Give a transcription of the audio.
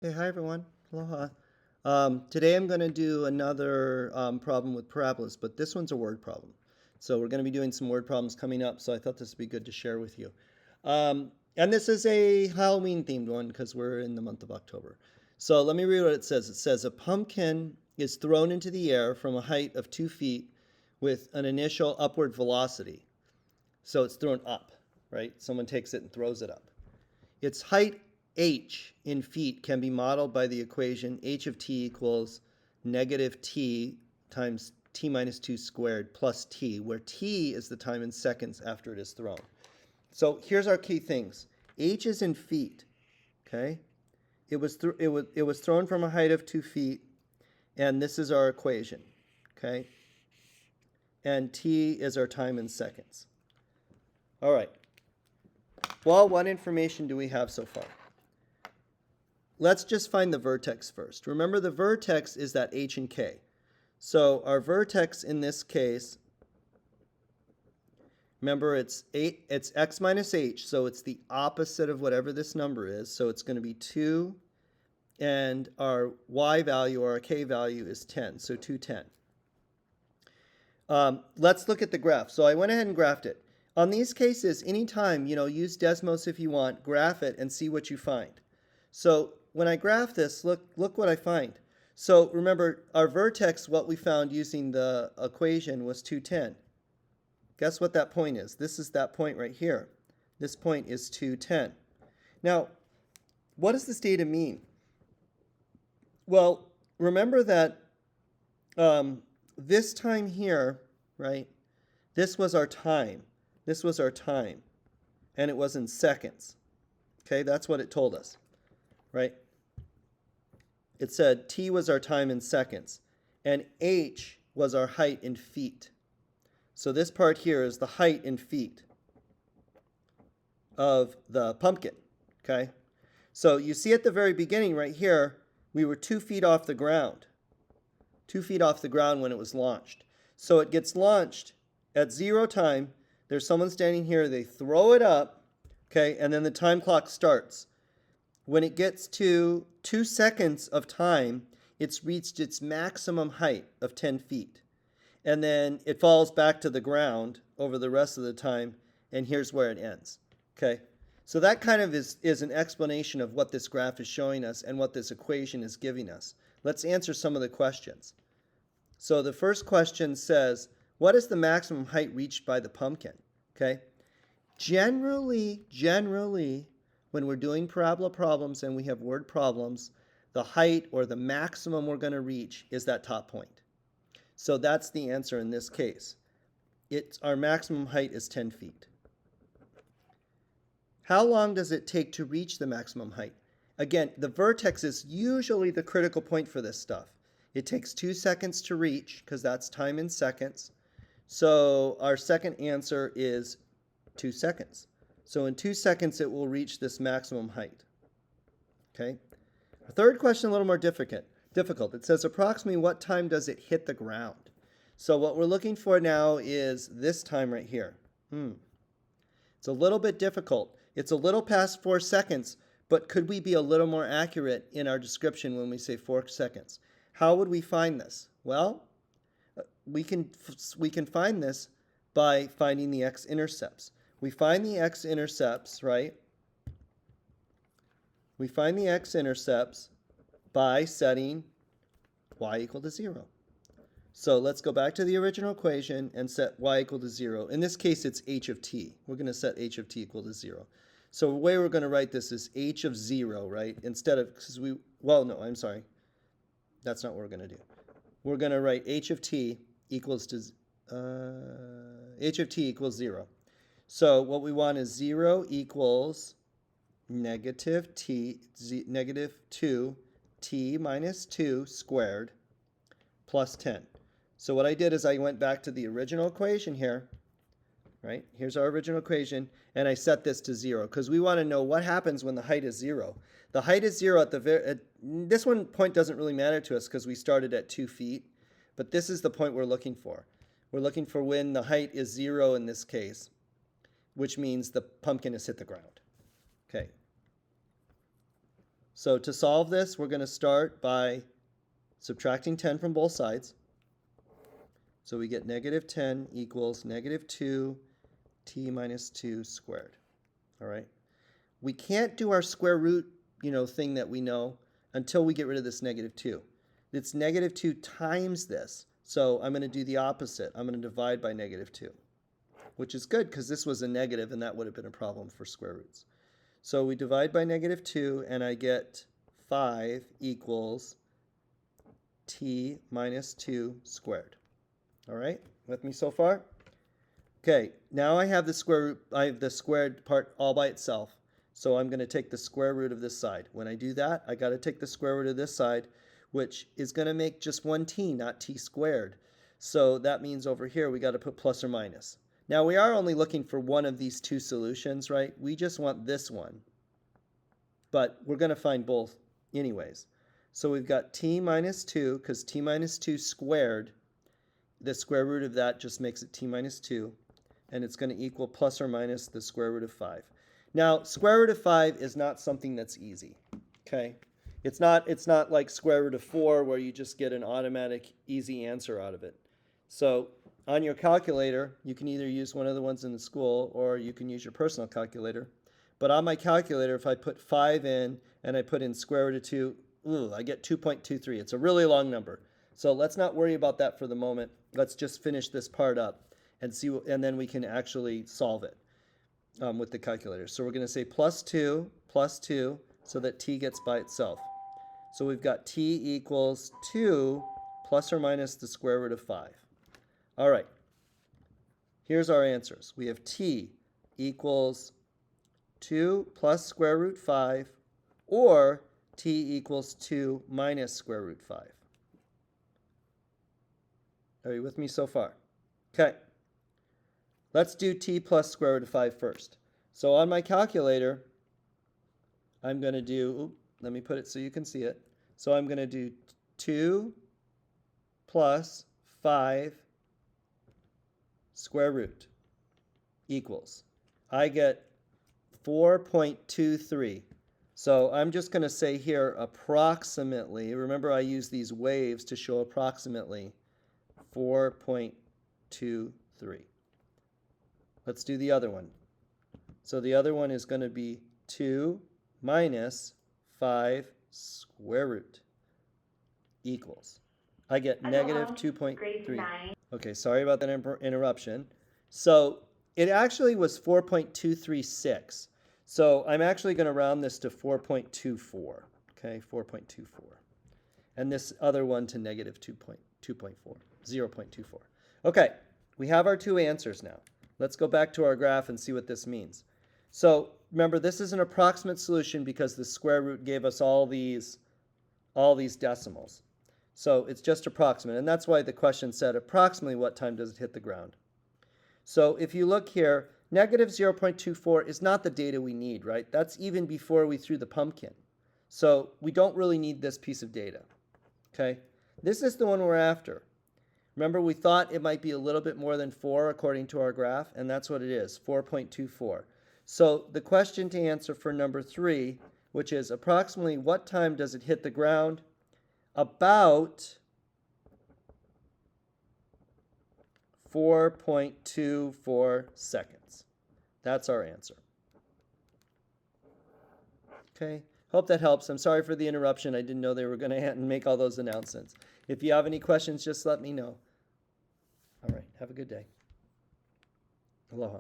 Hey, hi everyone. Aloha. Today I'm going to do another problem with parabolas, but this one's a word problem. So we're going to be doing some word problems coming up, so I thought this would be good to share with you. And this is a Halloween themed one because we're in the month of October. So let me read what it says. It says a pumpkin is thrown into the air from a height of 2 feet with an initial upward velocity. So it's thrown up, right? Someone takes it and throws it up. Its height h in feet can be modeled by the equation h of t equals negative t times t minus 2 squared plus t, where t is the time in seconds after it is thrown. So here's our key things. H is in feet, okay? It was thrown from a height of 2 feet, and this is our equation, okay? And t is our time in seconds. All right. Well, what information do we have so far? Let's just find the vertex first. Remember, the vertex is that h and k. So our vertex in this case, remember it's x minus h, so it's the opposite of whatever this number is. So it's going to be 2, and our y value or our k value is 10, so 210. Let's look at the graph. So I went ahead and graphed it. On these cases, anytime, use Desmos if you want, graph it and see what you find. So when I graph this, look what I find. So remember, our vertex, what we found using the equation was 210. Guess what that point is? This is that point right here. This point is 210. Now, what does this data mean? Well, remember that this time here, right? This was our time. This was our time. And it was in seconds. Okay, that's what it told us, right? It said t was our time in seconds, and h was our height in feet. So this part here is the height in feet of the pumpkin, okay? So you see at the very beginning right here, we were 2 feet off the ground. 2 feet off the ground when it was launched. So it gets launched at 0 time. There's someone standing here, they throw it up, okay, and then the time clock starts. When it gets to 2 seconds of time, it's reached its maximum height of 10 feet. And then it falls back to the ground over the rest of the time, and here's where it ends. Okay? So that kind of is an explanation of what this graph is showing us and what this equation is giving us. Let's answer some of the questions. So the first question says, what is the maximum height reached by the pumpkin? Okay? Generally, when we're doing parabola problems and we have word problems, the height or the maximum we're going to reach is that top point. So that's the answer in this case. Our maximum height is 10 feet. How long does it take to reach the maximum height? Again, the vertex is usually the critical point for this stuff. It takes 2 seconds to reach because that's time in seconds. So our second answer is 2 seconds. So in 2 seconds, it will reach this maximum height. Okay. The third question, a little more difficult. It says approximately what time does it hit the ground? So what we're looking for now is this time right here. It's a little bit difficult. It's a little past 4 seconds, but could we be a little more accurate in our description when we say 4 seconds? How would we find this? Well, we can find this by finding the x-intercepts. We find the x-intercepts, right? We find the x-intercepts by setting y equal to 0. So let's go back to the original equation and set y equal to 0. In this case, it's h of t. We're going to set h of t equal to 0. So the way we're going to write this is h of 0, right? Instead of, I'm sorry. That's not what we're going to do. We're going to write h of t equals to, h of t equals 0. So what we want is 0 equals negative 2 t minus 2 squared plus 10. So what I did is I went back to the original equation here, right? Here's our original equation, and I set this to 0 because we want to know what happens when the height is 0. The height is 0 this one point doesn't really matter to us because we started at 2 feet, but this is the point we're looking for. We're looking for when the height is 0 in this case, which means the pumpkin has hit the ground. Okay. So to solve this, we're going to start by subtracting 10 from both sides. So we get negative 10 equals negative 2 t minus 2 squared. All right. We can't do our square root, thing that we know until we get rid of this negative 2. It's negative 2 times this. So I'm going to do the opposite. I'm going to divide by negative 2, which is good because this was a negative and that would have been a problem for square roots. So we divide by negative 2 and I get 5 equals t minus 2 squared. All right, with me so far? Okay, now I have the square root, I have the squared part all by itself. So I'm going to take the square root of this side. When I do that, I got to take the square root of this side, which is going to make just 1t, not t squared. So that means over here we got to put plus or minus. Now we are only looking for one of these two solutions, right? We just want this one. But we're going to find both anyways. So we've got t minus 2, because t minus 2 squared, the square root of that just makes it t minus 2, and it's going to equal plus or minus the square root of 5. Now, square root of 5 is not something that's easy, okay? It's not like square root of 4 where you just get an automatic easy answer out of it. So on your calculator, you can either use one of the ones in the school or you can use your personal calculator. But on my calculator, if I put 5 in and I put in square root of 2, I get 2.23. It's a really long number. So let's not worry about that for the moment. Let's just finish this part up and see, and then we can actually solve it with the calculator. So we're going to say plus 2 so that t gets by itself. So we've got t equals 2 plus or minus the square root of 5. All right. Here's our answers. We have t equals 2 plus square root 5 or t equals 2 minus square root 5. Are you with me so far? Okay. Let's do t plus square root of 5 first. So on my calculator, I'm going to do, let me put it so you can see it. So I'm going to do 2 plus 5 square root equals. I get 4.23. So I'm just going to say here approximately, remember I use these waves to show approximately, 4.23. Let's do the other one. So the other one is going to be 2 minus 5 square root equals. I get negative 2.3. Okay, sorry about that interruption. So it actually was 4.236. So I'm actually going to round this to 4.24. Okay, 4.24. And this other one to negative 2.4, 0.24. Okay, we have our two answers now. Let's go back to our graph and see what this means. So remember, this is an approximate solution because the square root gave us all these decimals. So it's just approximate, and that's why the question said approximately what time does it hit the ground. So if you look here, negative 0.24 is not the data we need, right? That's even before we threw the pumpkin. So we don't really need this piece of data, okay? This is the one we're after. Remember, we thought it might be a little bit more than 4 according to our graph, and that's what it is, 4.24. So the question to answer for number 3, which is approximately what time does it hit the ground? About 4.24 seconds. That's our answer. Okay, hope that helps. I'm sorry for the interruption. I didn't know they were going to make all those announcements. If you have any questions, just let me know. All right, have a good day. Aloha.